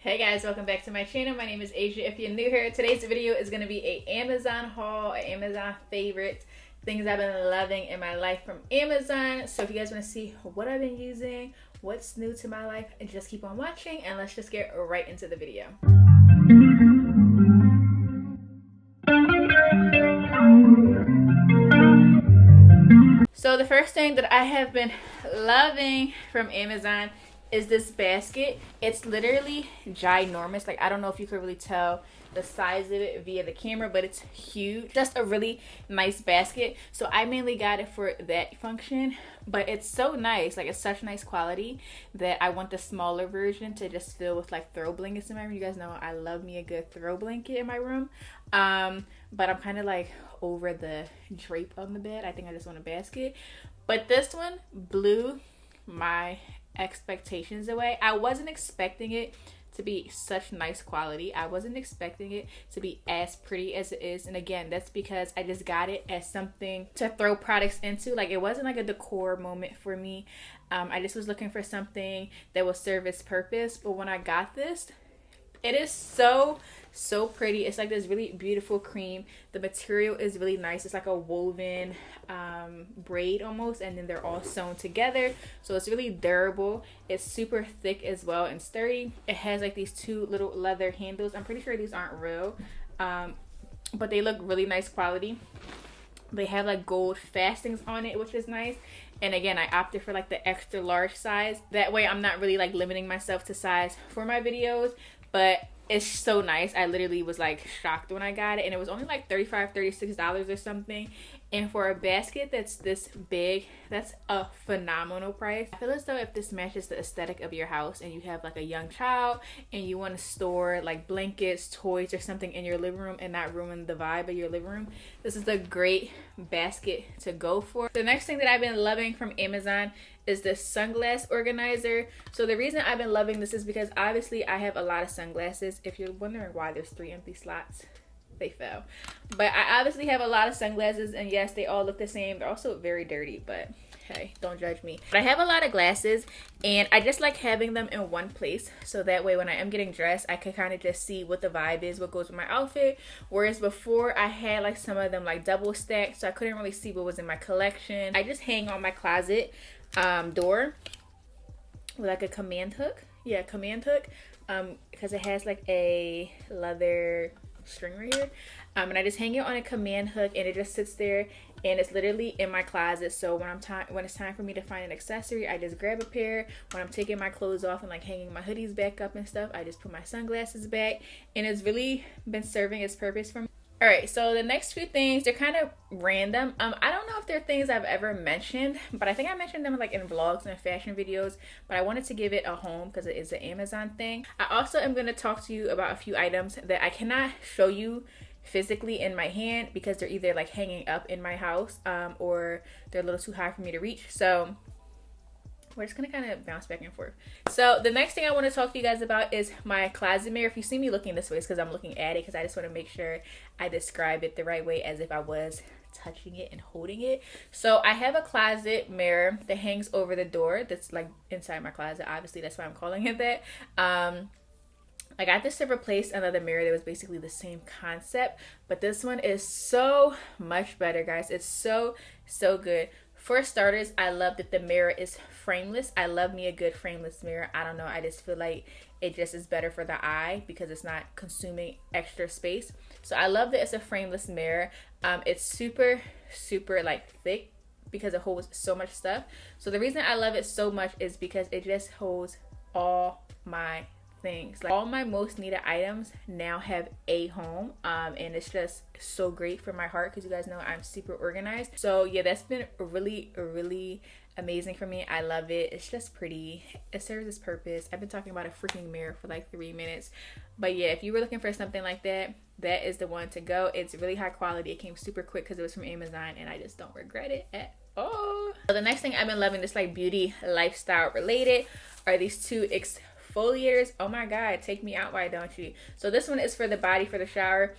Hey guys, welcome back to my channel. My name is Asia. If you're new here, today's video is going to be a Amazon haul, an Amazon favorite, things I've been loving in my life from Amazon. So if you guys want to see what I've been using, what's new to my life, and just keep on watching, and let's just get right into the video. So the first thing that I have been loving from Amazon is this basket. It's literally ginormous. Like, I don't know if you could really tell the size of it via the camera, but it's huge. Just a really nice basket. So I mainly got it for that function, but it's so nice. Like, it's such nice quality that I want the smaller version to just fill with like throw blankets in my room. You guys know I love me a good throw blanket in my room. But I'm kind of like over the drape on the bed. I think I just want a basket. But this one blew my expectations away. I wasn't expecting it to be such nice quality. I wasn't expecting it to be as pretty as it is. And again, that's because I just got it as something to throw products into. Like, it wasn't like a decor moment for me. I just was looking for something that will serve its purpose. But when I got this, it is so pretty. It's like this really beautiful cream. The material is really nice. It's like a woven braid almost, and then they're all sewn together, so it's really durable. It's super thick as well and sturdy. It has like these two little leather handles. I'm pretty sure these aren't real, but they look really nice quality. They have like gold fastenings on it, which is nice. And again, I opted for like the extra large size. That way I'm not really like limiting myself to size for my videos. But it's so nice. I literally was like shocked when I got it, and it was only like $35, $36 or something. And for a basket that's this big, that's a phenomenal price. I feel as though if this matches the aesthetic of your house and you have like a young child and you want to store like blankets, toys, or something in your living room and not ruin the vibe of your living room, this is a great basket to go for. The next thing that I've been loving from Amazon is this sunglass organizer. So the reason I've been loving this is because obviously I have a lot of sunglasses. If you're wondering why there's 3 empty slots, they fell. But I obviously have a lot of sunglasses, and yes, they all look the same. They're also very dirty, but hey, don't judge me. But I have a lot of glasses, and I just like having them in one place, so that way when I am getting dressed, I can kind of just see what the vibe is, what goes with my outfit. Whereas before, I had like some of them like double stacked, so I couldn't really see what was in my collection. I just hang on my closet door with like a command hook. Yeah, command hook, because it has like a leather string right here, and I just hang it on a command hook, and it just sits there, and it's literally in my closet. So when it's time for me to find an accessory, I just grab a pair. When I'm taking my clothes off and like hanging my hoodies back up and stuff, I just put my sunglasses back, and it's really been serving its purpose for me. All right, so the next few things, they're kind of random. I don't know if they're things I've ever mentioned, but I think I mentioned them like in vlogs and fashion videos, but I wanted to give it a home because it is an Amazon thing. I also am going to talk to you about a few items that I cannot show you physically in my hand because they're either like hanging up in my house or they're a little too high for me to reach. So we're just gonna kind of bounce back and forth. So the next thing I want to talk to you guys about is my closet mirror. If you see me looking this way, it's because I'm looking at it, because I just want to make sure I describe it the right way, as if I was touching it and holding it. So I have a closet mirror that hangs over the door that's like inside my closet. Obviously, that's why I'm calling it that. I got this to replace another mirror that was basically the same concept, but this one is so much better, guys. It's so good. For starters, I love that the mirror is frameless. I love me a good frameless mirror. I don't know, I just feel like it just is better for the eye because it's not consuming extra space. So I love that it's a frameless mirror. It's super like thick because it holds so much stuff. So the reason I love it so much is because it just holds all my things. Like, all my most needed items now have a home, and it's just so great for my heart because you guys know I'm super organized. So yeah, that's been really amazing for me. I love it. It's just pretty. It serves its purpose. I've been talking about a freaking mirror for like 3 minutes, but yeah, if you were looking for something like that, that is the one to go. It's really high quality. It came super quick because it was from Amazon, and I just don't regret it at all. So the next thing I've been loving, this like beauty lifestyle related, are these two exfoliators. Oh my god, take me out, why don't you? So this one is for the body, for the shower.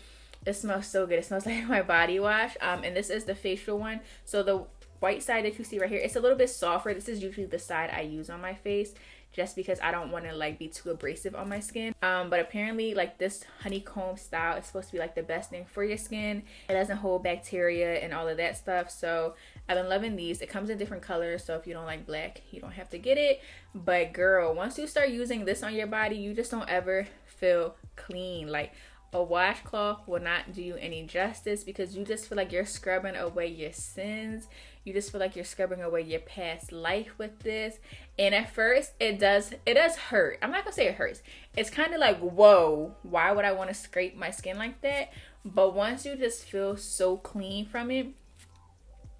It smells so good. It smells like my body wash, and this is the facial one. So the white side that you see right here, it's a little bit softer. This is usually the side I use on my face, just because I don't want to like be too abrasive on my skin. But apparently like this honeycomb style is supposed to be like the best thing for your skin. It doesn't hold bacteria and all of that stuff. So I've been loving these. It comes in different colors, so if you don't like black, you don't have to get it. But girl, once you start using this on your body, you just don't ever feel clean. Like a washcloth will not do you any justice, because you just feel like you're scrubbing away your sins. You just feel like you're scrubbing away your past life with this. And at first it does hurt. I'm not gonna say it hurts. It's kind of like, whoa, why would I want to scrape my skin like that? But once you just feel so clean from it,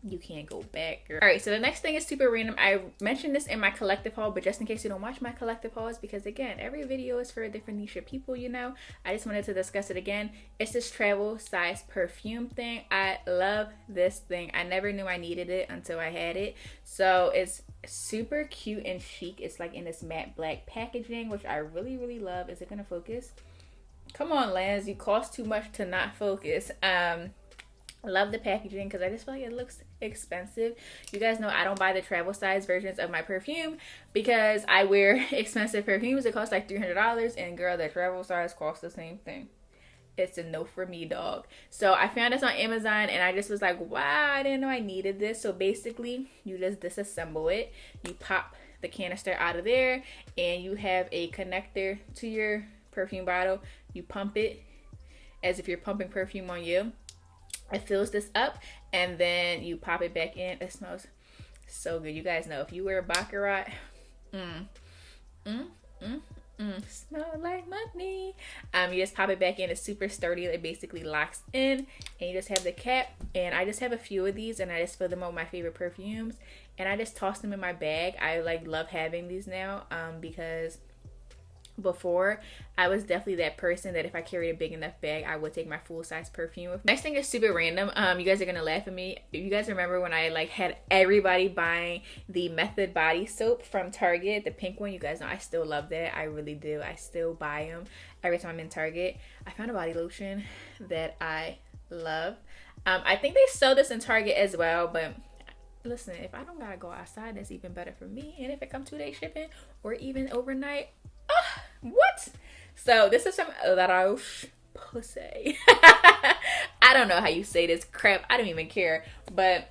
you can't go back, girl. All right, so the next thing is super random. I mentioned this in my collective haul, but just in case you don't watch my collective hauls, because again, every video is for a different niche of people, you know, I just wanted to discuss it again. It's this travel size perfume thing. I love this thing. I never knew I needed it until I had it. So it's super cute and chic. It's like in this matte black packaging, which I really, really love. Is it gonna focus? Come on, Lance, you cost too much to not focus. I love the packaging because I just feel like it looks expensive. You guys know I don't buy the travel size versions of my perfume because I wear expensive perfumes. It costs like $300, and girl, the travel size costs the same thing. It's a no for me, dog. So I found this on Amazon and I just was like, wow, I didn't know I needed this. So basically you just disassemble it. You pop the canister out of there and you have a connector to your perfume bottle. You pump it as if you're pumping perfume on you. It fills this up and then you pop it back in. It smells so good. You guys know if you wear a Baccarat, smell like money. You just pop it back in. It's super sturdy. It basically locks in and you just have the cap. And I just have a few of these and I just fill them up with my favorite perfumes and I just toss them in my bag. I like love having these now because before I was definitely that person that if I carried a big enough bag, I would take my full size perfume with me. Next thing is super random. You guys are gonna laugh at me. If you guys remember when I like had everybody buying the Method body soap from Target, the pink one, you guys know I still love that. I really do. I still buy them every time I'm in Target. I found a body lotion that I love. I think they sell this in Target as well, but listen, if I don't gotta go outside, that's even better for me. And if it comes 2-day shipping or even overnight, what? So this is from La Roche Posay. I don't know how you say this crap. I don't even care. But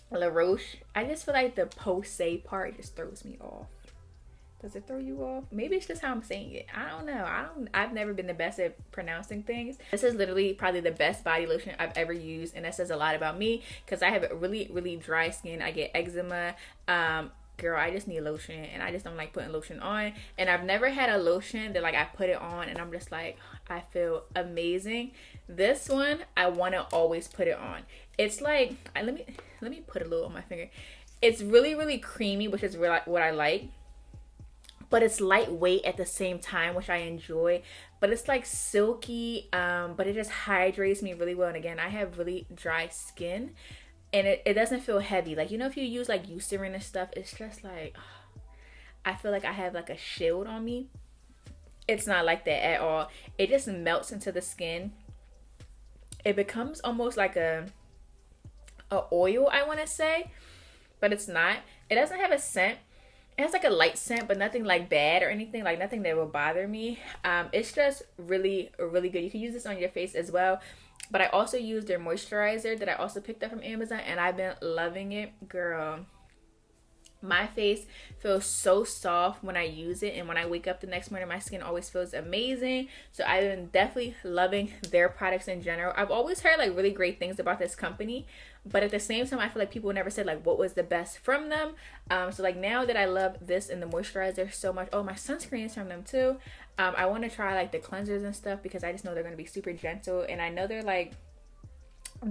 La Roche, I just feel like the Posay part just throws me off. Does it throw you off? Maybe it's just how I'm saying it. I don't know. I've never been the best at pronouncing things. This is literally probably the best body lotion I've ever used, and that says a lot about me because I have really, really dry skin. I get eczema. Girl, I just need lotion and I just don't like putting lotion on. And I've never had a lotion that like I put it on and I'm just like, I feel amazing. This one, I want to always put it on. It's like, let me put a little on my finger. It's really, really creamy, which is what I like. But it's lightweight at the same time, which I enjoy. But it's like silky, but it just hydrates me really well. And again, I have really dry skin. And it doesn't feel heavy. Like, you know, if you use like Eucerin and stuff, it's just like, I feel like I have like a shield on me. It's not like that at all. It just melts into the skin. It becomes almost like a oil, I want to say. But it's not. It doesn't have a scent. It has like a light scent, but nothing like bad or anything. Like nothing that will bother me. It's just really, really good. You can use this on your face as well. But I also use their moisturizer that I also picked up from Amazon, and I've been loving it. Girl, my face feels so soft when I use it, and when I wake up the next morning, my skin always feels amazing. So I've been definitely loving their products in general. I've always heard like really great things about this company, but at the same time, I feel like people never said like what was the best from them. So like now that I love this and the moisturizer so much, oh, my sunscreen is from them too. I want to try like the cleansers and stuff because I just know they're going to be super gentle, and I know they're like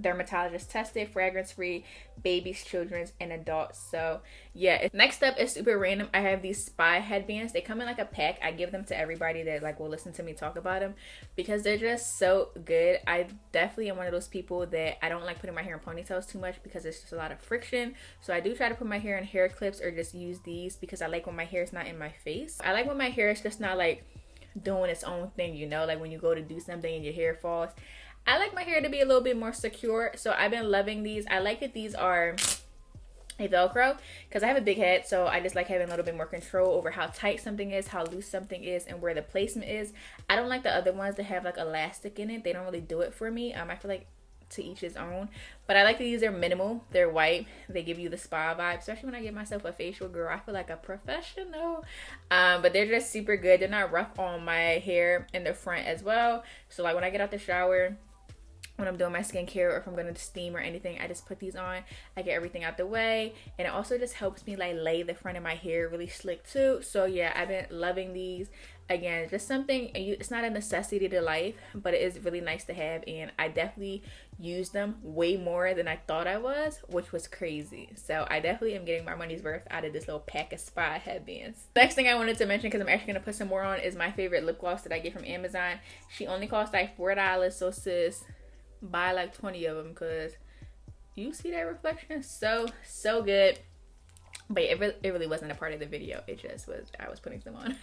dermatologist tested, fragrance free, babies, children's, and adults. So yeah, next up is super random. I have these spy headbands. They come in like a pack. I give them to everybody that like will listen to me talk about them because they're just so good. I definitely am one of those people that I don't like putting my hair in ponytails too much because it's just a lot of friction. So I do try to put my hair in hair clips or just use these because I like when my hair is not in my face. I like when my hair is just not like doing its own thing, you know, like when you go to do something and your hair falls. I like my hair to be a little bit more secure, so I've been loving these. I like that these are a Velcro, because I have a big head, so I just like having a little bit more control over how tight something is, how loose something is, and where the placement is. I don't like the other ones that have like elastic in it. They don't really do it for me. I feel like to each his own, but I like that these are minimal. They're white. They give you the spa vibe, especially when I give myself a facial, girl. I feel like a professional. But they're just super good. They're not rough on my hair in the front as well. So like when I get out the shower, when I'm doing my skincare, or if I'm going to steam or anything, I just put these on. I get everything out the way, and it also just helps me like lay the front of my hair really slick too. So yeah, I've been loving these. Again, just something, it's not a necessity to life, but it is really nice to have, and I definitely use them way more than I thought I was, which was crazy. So I definitely am getting my money's worth out of this little pack of spa headbands. Next thing I wanted to mention, because I'm actually going to put some more on, is my favorite lip gloss that I get from Amazon. She only costs like $4, so sis, buy like 20 of them, because you see that reflection? So good. But it really wasn't a part of the video. It just was, I was putting them on.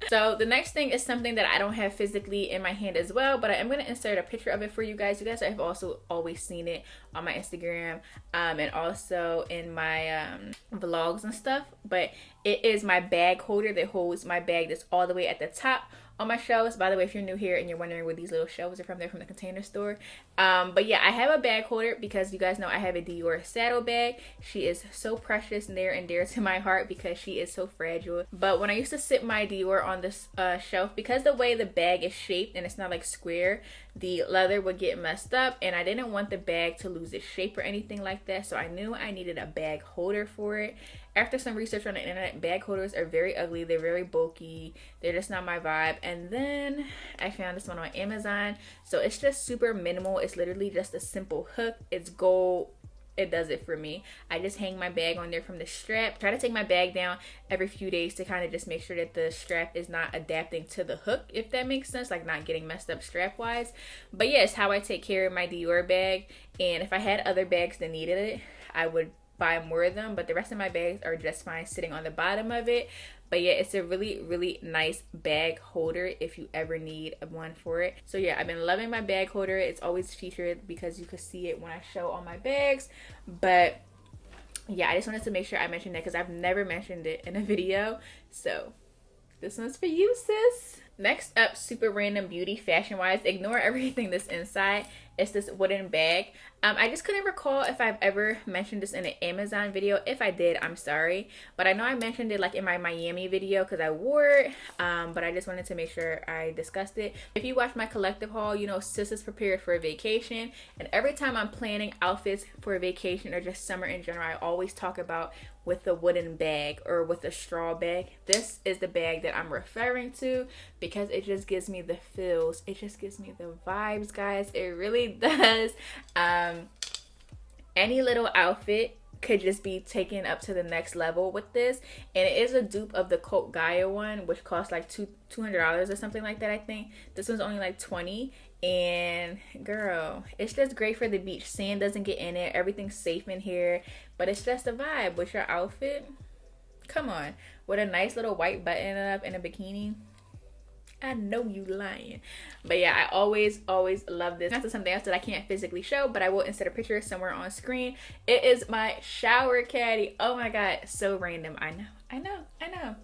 So the next thing is something that I don't have physically in my hand as well, but I am going to insert a picture of it for you guys. You guys have also always seen it on my Instagram and also in my vlogs and stuff. But it is my bag holder that holds my bag that's all the way at the top on my shelves. By the way, if you're new here and you're wondering where these little shelves are from, they're from the Container Store. But yeah, I have a bag holder because you guys know I have a Dior saddle bag. She is so precious, near and dear to my heart, because she is so fragile. But when I used to sit my Dior on this shelf, because the way the bag is shaped and it's not like square, the leather would get messed up, and I didn't want the bag to lose its shape or anything like that. So I knew I needed a bag holder for it. After some research on the internet, bag holders are very ugly. They're very bulky. They're just not my vibe. And then I found this one on Amazon. So it's just super minimal. It's literally just a simple hook. It's gold. It does it for me. I just hang my bag on there from the strap. Try to take my bag down every few days to kind of just make sure that the strap is not adapting to the hook, if that makes sense, like not getting messed up strap wise. But yeah, it's how I take care of my Dior bag. And if I had other bags that needed it, I would buy more of them, but the rest of my bags are just fine sitting on the bottom of it. But yeah, it's a really nice bag holder if you ever need one for it. So yeah, I've been loving my bag holder. It's always featured because you can see it when I show all my bags. But yeah, I just wanted to make sure I mentioned that because I've never mentioned it in a video. So this one's for you, sis. Next up, super random beauty fashion wise, ignore everything that's inside. It's this wooden bag. I just couldn't recall if I've ever mentioned this in an Amazon video. If I did, I'm sorry. But I know I mentioned it like in my Miami video because I wore it. But I just wanted to make sure I discussed it. If you watch my collective haul, you know sis is prepared for a vacation. And every time I'm planning outfits for a vacation or just summer in general, I always talk about with a wooden bag or with a straw bag. This is the bag that I'm referring to because it just gives me the feels. It just gives me the vibes, guys. It really does. Any little outfit could just be taken up to the next level with this, and it is a dupe of the Colt Gaia one, which costs like $200 or something like that. I think this one's only like $20. And girl, it's just great for the beach. Sand doesn't get in it, everything's safe in here, but it's just a vibe with your outfit. Come on, with a nice little white button up and a bikini. I know you lying. But yeah, I always love this. That's something else that I can't physically show, but I will insert a picture somewhere on screen. It is my shower caddy. Oh my god, so random. I know.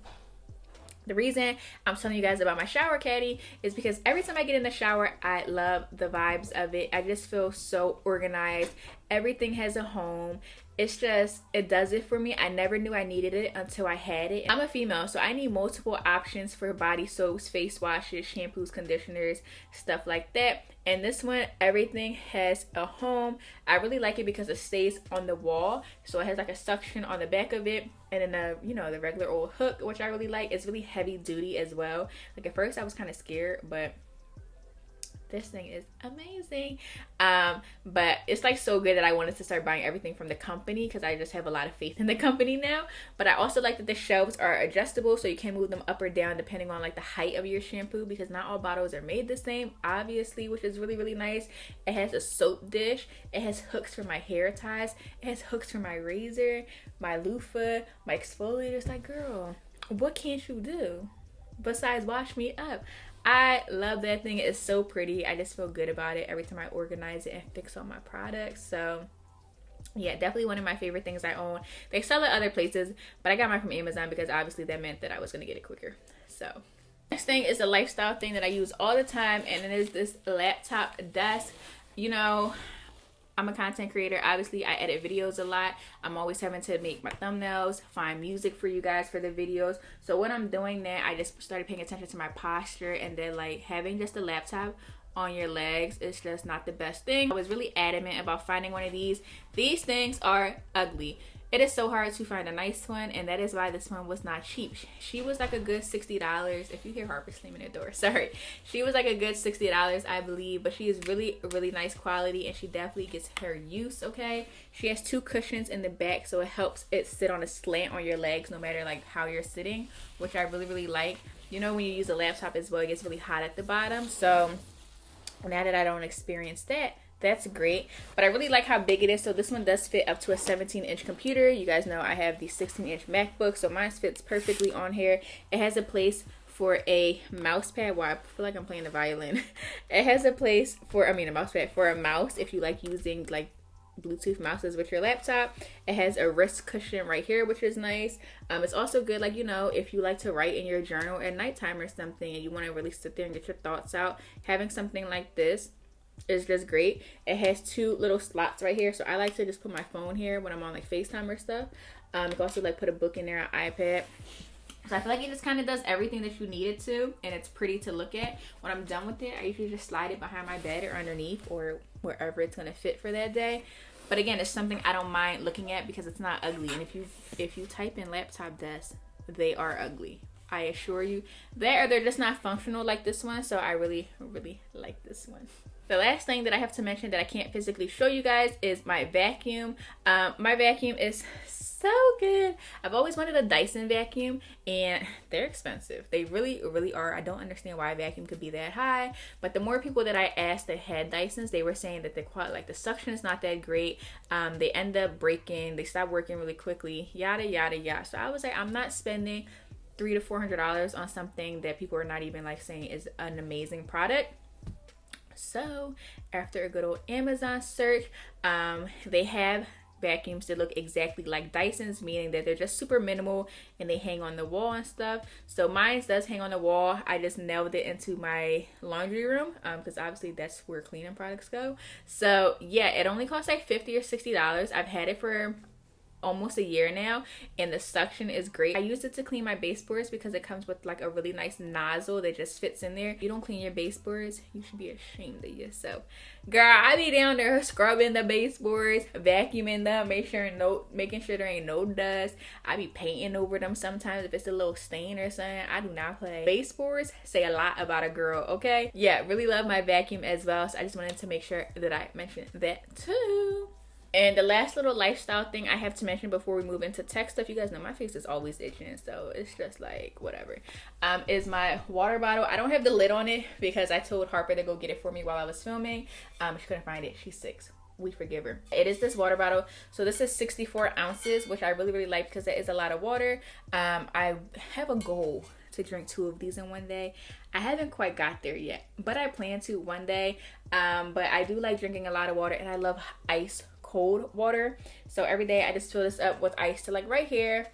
The reason I'm telling you guys about my shower caddy is because every time I get in the shower, I love the vibes of it. I just feel so organized. Everything has a home. It's just, it does it for me. I never knew I needed it until I had it. I'm a female, so I need multiple options for body soaps, face washes, shampoos, conditioners, stuff like that. And this one, everything has a home. I really like it because it stays on the wall. So it has like a suction on the back of it. And then the regular old hook, which I really like. It's really heavy duty as well. Like at first I was kind of scared, but this thing is amazing. But it's like so good that I wanted to start buying everything from the company because I just have a lot of faith in the company now. But I also like that the shelves are adjustable, so you can move them up or down depending on like the height of your shampoo, because not all bottles are made the same, obviously, which is really nice. It has a soap dish. It has hooks for my hair ties. It has hooks for my razor, my loofah, my exfoliator. It's like, girl, what can't you do besides wash me up? I love that thing. It's so pretty. I just feel good about it every time I organize it and fix all my products. So Yeah, definitely one of my favorite things I own. They sell it other places, but I got mine from Amazon because obviously that meant that I was going to get it quicker. So next thing is a lifestyle thing that I use all the time, and it is this laptop desk. You know, I'm a content creator. Obviously, I edit videos a lot. I'm always having to make my thumbnails, find music for you guys for the videos. So when I'm doing that, I just started paying attention to my posture, and then like having just a laptop on your legs is just not the best thing. I was really adamant about finding one of these. These things are ugly. It is so hard to find a nice one, and that is why this one was not cheap. She was like a good $60. If you hear Harper slamming the door, sorry. She was like a good $60, I believe, but she is really nice quality, and she definitely gets her use, okay? She has 2 cushions in the back, so it helps it sit on a slant on your legs no matter like how you're sitting, which I really like. You know, when you use a laptop as well, it gets really hot at the bottom, so now that I don't experience that, that's great. But I really like how big it is. So this one does fit up to a 17-inch computer. You guys know I have the 16-inch MacBook, so mine fits perfectly on here. It has a place for a mouse pad. Wow, I feel like I'm playing the violin. It has a place for, a mouse pad for a mouse if you like using like Bluetooth mouses with your laptop. It has a wrist cushion right here, which is nice. It's also good, like, you know, if you like to write in your journal at nighttime or something and you want to really sit there and get your thoughts out, having something like this is just great. It has 2 little slots right here, so I like to just put my phone here when I'm on like FaceTime or stuff. You can also like put a book in there, an iPad. So I feel like it just kind of does everything that you need it to, and it's pretty to look at. When I'm done with it, I usually just slide it behind my bed or underneath or wherever it's going to fit for that day. But again, it's something I don't mind looking at because it's not ugly. And if you type in laptop desk, they are ugly. I assure you. They're just not functional like this one. So I really like this one. The last thing that I have to mention that I can't physically show you guys is my vacuum. My vacuum is so good. I've always wanted a Dyson vacuum, and they're expensive. They really are. I don't understand why a vacuum could be that high, but the more people that I asked that had Dysons, they were saying that the quality, like the suction is not that great. They end up breaking, they stop working really quickly, yada yada. So I was like, I'm not spending $300 to $400 on something that people are not even like saying is an amazing product. So after a good old Amazon search, they have vacuums that look exactly like Dyson's, meaning that they're just super minimal and they hang on the wall and stuff. So mine does hang on the wall. I just nailed it into my laundry room because obviously that's where cleaning products go. So yeah, it only costs like $50 or $60. I've had it for almost a year now, and the suction is great. I use it to clean my baseboards because it comes with like a really nice nozzle that just fits in there. If you don't clean your baseboards, you should be ashamed of yourself. Girl, I be down there scrubbing the baseboards, vacuuming them, making sure there ain't no dust. I be painting over them sometimes if it's a little stain or something. I do not play. Baseboards say a lot about a girl, okay? Yeah, really love my vacuum as well, so I just wanted to make sure that I mentioned that too. And the last little lifestyle thing I have to mention before we move into tech stuff, you guys know my face is always itching, so it's just like whatever, is my water bottle. I don't have the lid on it because I told Harper to go get it for me while I was filming. She couldn't find it. She's 6. We forgive her. It is this water bottle. So this is 64 ounces, which I really like because it is a lot of water. I have a goal to drink 2 of these in one day. I haven't quite got there yet, but I plan to one day. But I do like drinking a lot of water, and I love ice cold water. So every day I just fill this up with ice to like right here,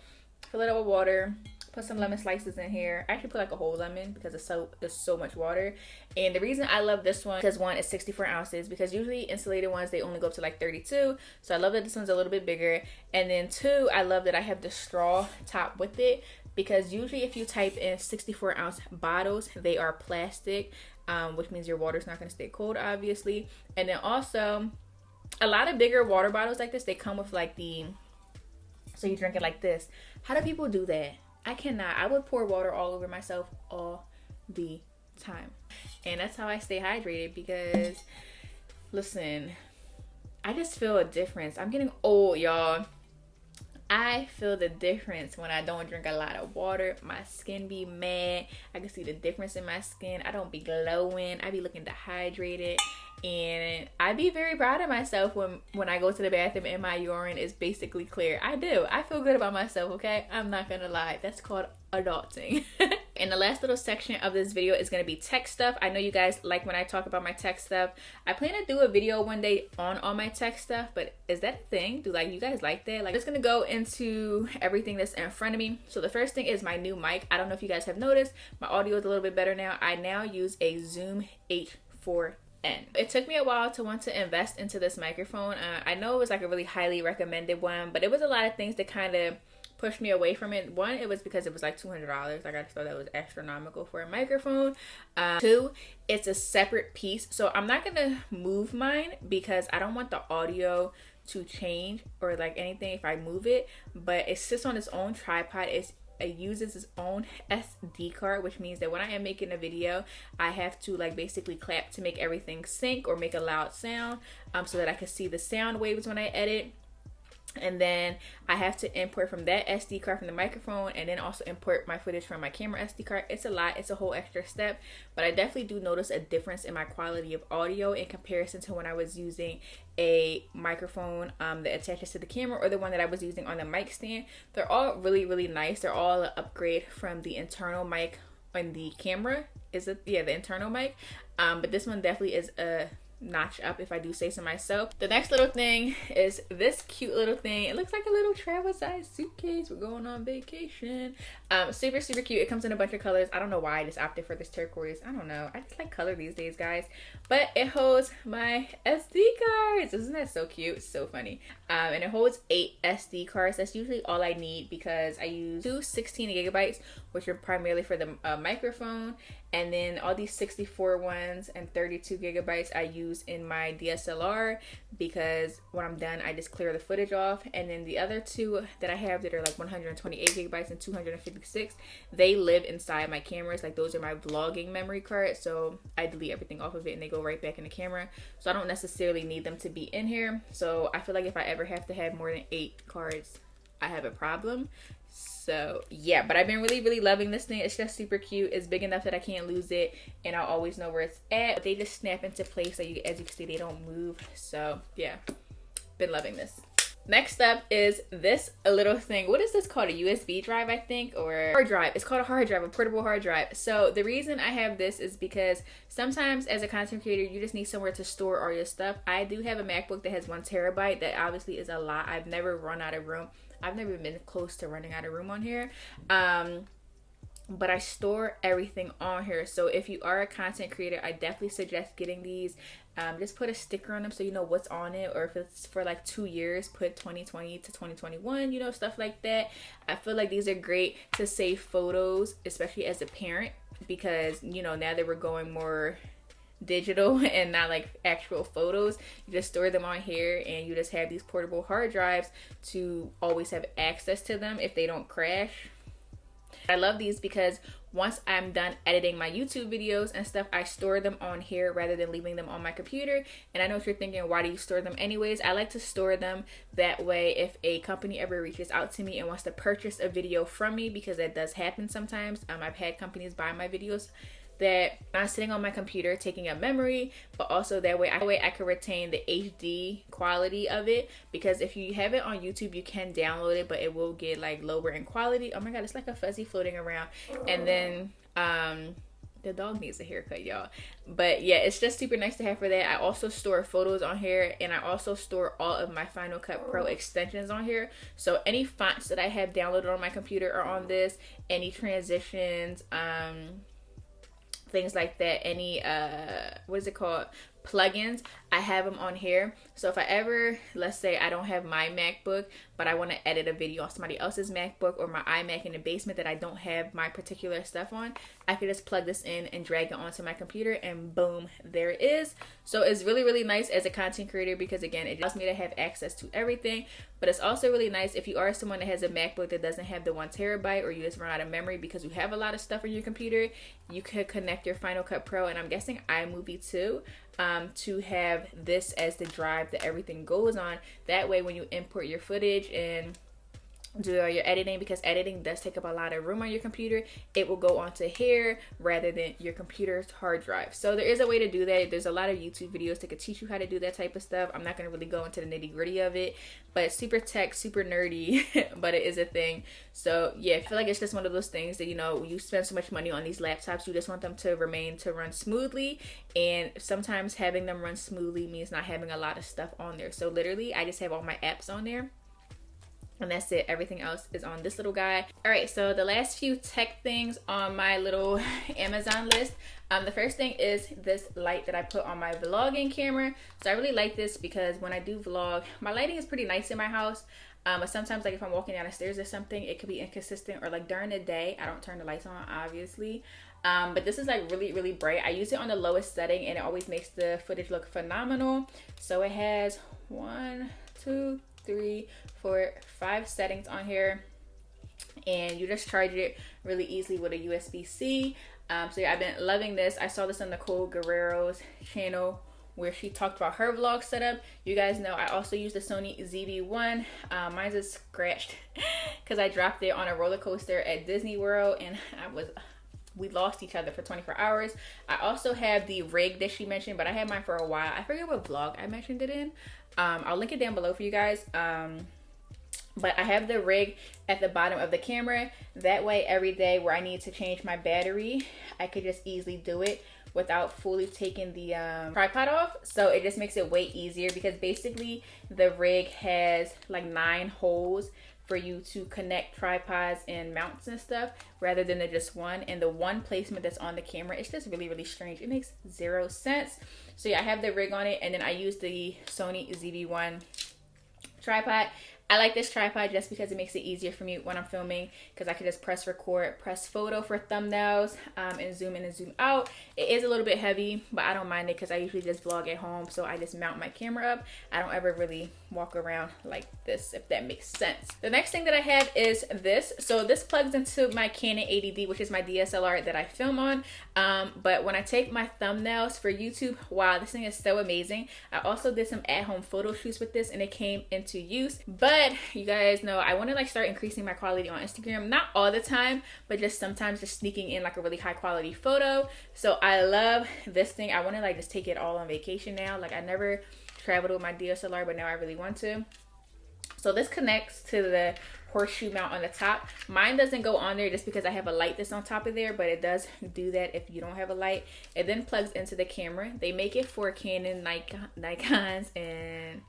fill it up with water, put some lemon slices in here. I actually put like a whole lemon because it's so much water. And the reason I love this one because 1, it's 64 ounces, because usually insulated ones, they only go up to like 32. So I love that this one's a little bit bigger. And then 2, I love that I have the straw top with it, because usually if you type in 64 ounce bottles, they are plastic, which means your water's not going to stay cold, obviously. And then also, a lot of bigger water bottles like this, they come with like so you drink it like this. How do people do that? I cannot. I would pour water all over myself all the time. And that's how I stay hydrated, because listen, I just feel a difference. I'm getting old, y'all. I feel the difference when I don't drink a lot of water. My skin be mad. I can see the difference in my skin. I don't be glowing. I be looking dehydrated. And I be very proud of myself when I go to the bathroom and my urine is basically clear. I do. I feel good about myself, okay? I'm not gonna lie. That's called adulting. And the last little section of this video is going to be tech stuff. I know you guys like when I talk about my tech stuff. I plan to do a video one day on all my tech stuff, but is that a thing? Do like you guys like that? Like, I'm just going to go into everything that's in front of me. So the first thing is my new mic. I don't know if you guys have noticed, my audio is a little bit better now. I now use a Zoom H4n. It took me a while to want to invest into this microphone. I know it was like a really highly recommended one, but it was a lot of things that kind of pushed me away from it. One, it was because it was like $200. Like, I just thought that was astronomical for a microphone. Two, it's a separate piece, so I'm not gonna move mine because I don't want the audio to change or like anything if I move it. But it sits on its own tripod. It uses its own SD card, which means that when I am making a video, I have to like basically clap to make everything sync or make a loud sound, so that I can see the sound waves when I edit. And then I have to import from that SD card from the microphone, and then also import my footage from my camera SD card. It's a lot. It's a whole extra step, but I definitely do notice a difference in my quality of audio in comparison to when I was using a microphone that attaches to the camera, or the one that I was using on the mic stand. They're all really, really nice. They're all an upgrade from the internal mic on the camera. Is it? Yeah, the internal mic. But this one definitely is a notch up, if I do say so myself. The next little thing is this cute little thing. It looks like a little travel size suitcase. We're going on vacation. Super, super cute. It comes in a bunch of colors. I don't know why I just opted for this turquoise. I don't know. I just like color these days, guys. But it holds my SD cards. Isn't that so cute? So funny. And it holds 8 SD cards. That's usually all I need because I use two 16 gigabytes, which are primarily for the microphone, and then all these 64 ones and 32 gigabytes I use in my DSLR because when I'm done I just clear the footage off. And then the other two that I have that are like 128 gigabytes and 256, they live inside my cameras. Like, those are my vlogging memory cards, so I delete everything off of it and they go right back in the camera, so I don't necessarily need them to be in here. So I feel like if I ever have to have more than 8 cards, I have a problem. So yeah, but I've been really, really loving this thing. It's just super cute. It's big enough that I can't lose it, and I'll always know where it's at. But they just snap into place, so as you can see, they don't move. So yeah, been loving this. Next up is this little thing. What is this called? A USB drive, I think, or hard drive. It's called a hard drive, a portable hard drive. So the reason I have this is because sometimes as a content creator, you just need somewhere to store all your stuff. I do have a MacBook that has 1 terabyte. That obviously is a lot. I've never run out of room. I've never been close to running out of room on here. But I store everything on here. So if you are a content creator, I definitely suggest getting these. Just put a sticker on them so you know what's on it, or if it's for like 2 years, put 2020 to 2021, you know, stuff like that. I feel like these are great to save photos, especially as a parent, because, you know, now that we're going more digital and not like actual photos, you just store them on here, and you just have these portable hard drives to always have access to them if they don't crash. I love these because once I'm done editing my YouTube videos and stuff, I store them on here rather than leaving them on my computer. And I know if you're thinking, why do you store them anyways? I like to store them that way if a company ever reaches out to me and wants to purchase a video from me, because that does happen sometimes. I've had companies buy my videos that I'm sitting on my computer taking up memory, but also that way I can retain the HD quality of it, because if you have it on YouTube, you can download it, but it will get like lower in quality. Oh my god, it's like a fuzzy floating around. And then the dog needs a haircut, y'all. But yeah, it's just super nice to have for that. I also store photos on here, and I also store all of my Final Cut Pro extensions on here. So any fonts that I have downloaded on my computer are on this, any transitions, things like that, any what is it called, plugins, I have them on here. So if I ever, let's say I don't have my MacBook, but I want to edit a video on somebody else's MacBook or my iMac in the basement that I don't have my particular stuff on, I could just plug this in and drag it onto my computer, and boom, there it is. So it's really, really nice as a content creator, because again, it allows me to have access to everything. But it's also really nice if you are someone that has a MacBook that doesn't have the 1 terabyte, or you just run out of memory because you have a lot of stuff on your computer, you could connect your Final Cut Pro, and I'm guessing iMovie too, to have this as the drive that everything goes on. That way when you import your footage and do your editing, because editing does take up a lot of room on your computer. It will go onto here rather than your computer's hard drive. So there is a way to do that. There's a lot of YouTube videos that could teach you how to do that type of stuff. I'm not going to really go into the nitty gritty of it, but super tech, super nerdy, but it is a thing. So yeah, I feel like it's just one of those things that, you know, you spend so much money on these laptops, you just want them to run smoothly, and sometimes having them run smoothly means not having a lot of stuff on there. So literally I just have all my apps on there, and that's it. Everything else is on this little guy. All right, so the last few tech things on my little Amazon list. The first thing is this light that I put on my vlogging camera. So I really like this because when I do vlog, my lighting is pretty nice in my house. But sometimes, like if I'm walking down the stairs or something, it could be inconsistent, or like during the day, I don't turn the lights on, obviously. But this is like really, really bright. I use it on the lowest setting and it always makes the footage look phenomenal. So it has 1, 2, 3, 4, 5 settings on here, and you just charge it really easily with a USB-C. So yeah, I've been loving this. I saw this on Nicole Guerrero's channel where she talked about her vlog setup. You guys know I also use the Sony ZV-1. Mine's is scratched because I dropped it on a roller coaster at Disney World, and we lost each other for 24 hours. I also have the rig that she mentioned, but I had mine for a while. I forget what vlog I mentioned it in. I'll link it down below for you guys. But I have the rig at the bottom of the camera. That way, every day where I need to change my battery, I could just easily do it without fully taking the tripod off. So it just makes it way easier, because basically the rig has like 9 holes for you to connect tripods and mounts and stuff, rather than the just one. And the one placement that's on the camera, it's just really, really strange. It makes 0 sense. So yeah, I have the rig on it, and then I use the Sony ZV-1 tripod. I like this tripod just because it makes it easier for me when I'm filming, because I can just press record, press photo for thumbnails, and zoom in and zoom out. It is a little bit heavy, but I don't mind it because I usually just vlog at home, so I just mount my camera up. I don't ever really walk around like this, if that makes sense. The next thing that I have is this. So this plugs into my Canon 80D, which is my DSLR that I film on. But when I take my thumbnails for YouTube, wow, this thing is so amazing. I also did some at-home photo shoots with this, and it came into use. But you guys know I want to like start increasing my quality on Instagram, not all the time, but just sometimes, just sneaking in like a really high quality photo. So I love this thing. I want to like just take it all on vacation now. Like I never traveled with my DSLR, but now I really want to. So this connects to the horseshoe mount on the top. Mine doesn't go on there just because I have a light that's on top of there, but it does do that if you don't have a light. It then plugs into the camera. They make it for Canon, Nikons, and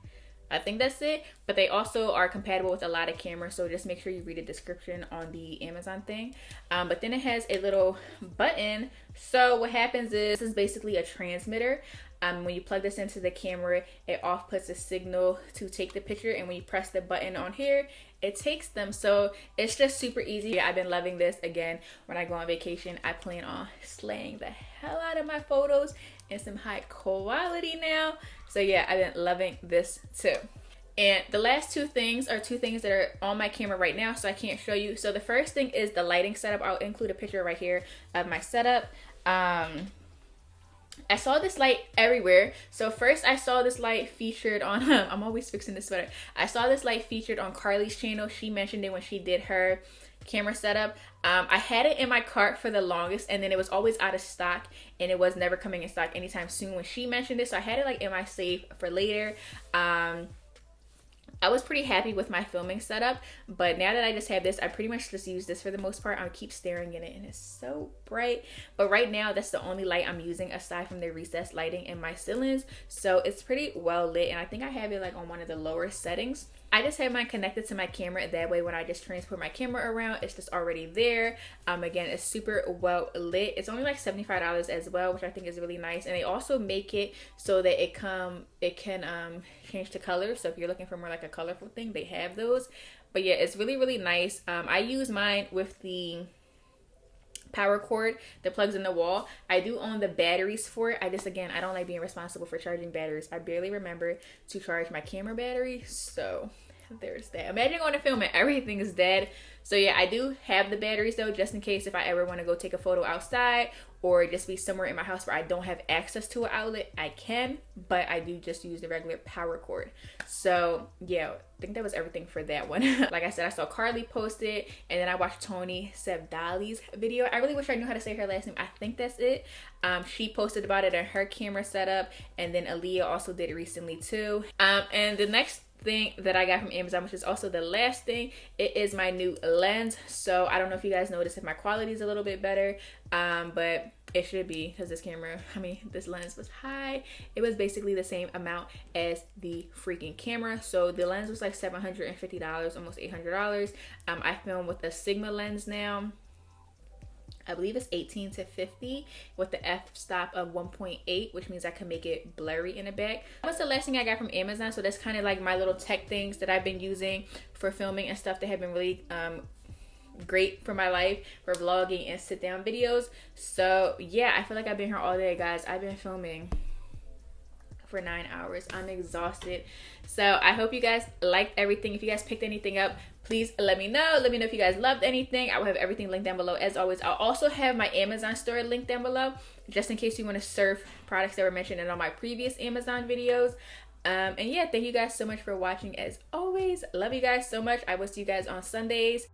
I think that's it, but they also are compatible with a lot of cameras, so just make sure you read the description on the Amazon thing. But then it has a little button. So what happens is, this is basically a transmitter. When you plug this into the camera, it puts a signal to take the picture, and when you press the button on here, it takes them. So it's just super easy. I've been loving this. Again, when I go on vacation, I plan on slaying the hell out of my photos in some high quality now. So yeah, I've been loving this too. And the last 2 things are 2 things that are on my camera right now, so I can't show you. So the first thing is the lighting setup. I'll include a picture right here of my setup. I saw this light everywhere. So first I saw this light featured on, I'm always fixing this sweater. I saw this light featured on Carly's channel. She mentioned it when she did her camera setup. I had it in my cart for the longest, and then it was always out of stock, and it was never coming in stock anytime soon when she mentioned it. So I had it like in my safe for later. I was pretty happy with my filming setup, but now that I just have this, I pretty much just use this for the most part. I keep staring at it, and it's so bright. But right now, that's the only light I'm using aside from the recessed lighting in my ceilings. So it's pretty well lit, and I think I have it like on one of the lower settings. I just have mine connected to my camera. That way, when I just transport my camera around, it's just already there. Again, it's super well lit. It's only like $75 as well, which I think is really nice. And they also make it so that it can change the color. So if you're looking for more like a colorful thing, they have those. But yeah, it's really, really nice. I use mine with the power cord that plugs in the wall. I do own the batteries for it. I don't like being responsible for charging batteries. I barely remember to charge my camera battery, so there's that. Imagine going to film and everything is dead. So yeah, I do have the batteries though, just in case if I ever want to go take a photo outside or just be somewhere in my house where I don't have access to an outlet, I can, but I do just use the regular power cord. So yeah, I think that was everything for that one. Like I said, I saw Carly post it, and then I watched Tony Sevdali's video. I really wish I knew how to say her last name. I think that's it. She posted about it in her camera setup, and then Aaliyah also did it recently too. And the next thing that I got from Amazon, which is also the last thing, it is my new lens. So I don't know if you guys noticed if my quality is a little bit better, but it should be, because this camera, this lens was high. It was basically the same amount as the freaking camera. So the lens was like $750, almost $800. I film with a Sigma lens now. I believe it's 18 to 50 with the f-stop of 1.8, which means I can make it blurry in the back. That was the last thing I got from Amazon. So that's kind of like my little tech things that I've been using for filming and stuff that have been really great for my life, for vlogging and sit down videos. So yeah, I feel like I've been here all day, guys. I've been filming for 9 hours. I'm exhausted. So I hope you guys liked everything. If you guys picked anything up, please let me know. Let me know if you guys loved anything. I will have everything linked down below as always. I'll also have my Amazon store linked down below, just in case you want to surf products that were mentioned in all my previous Amazon videos. And yeah, thank you guys so much for watching as always. Love you guys so much. I will see you guys on Sundays.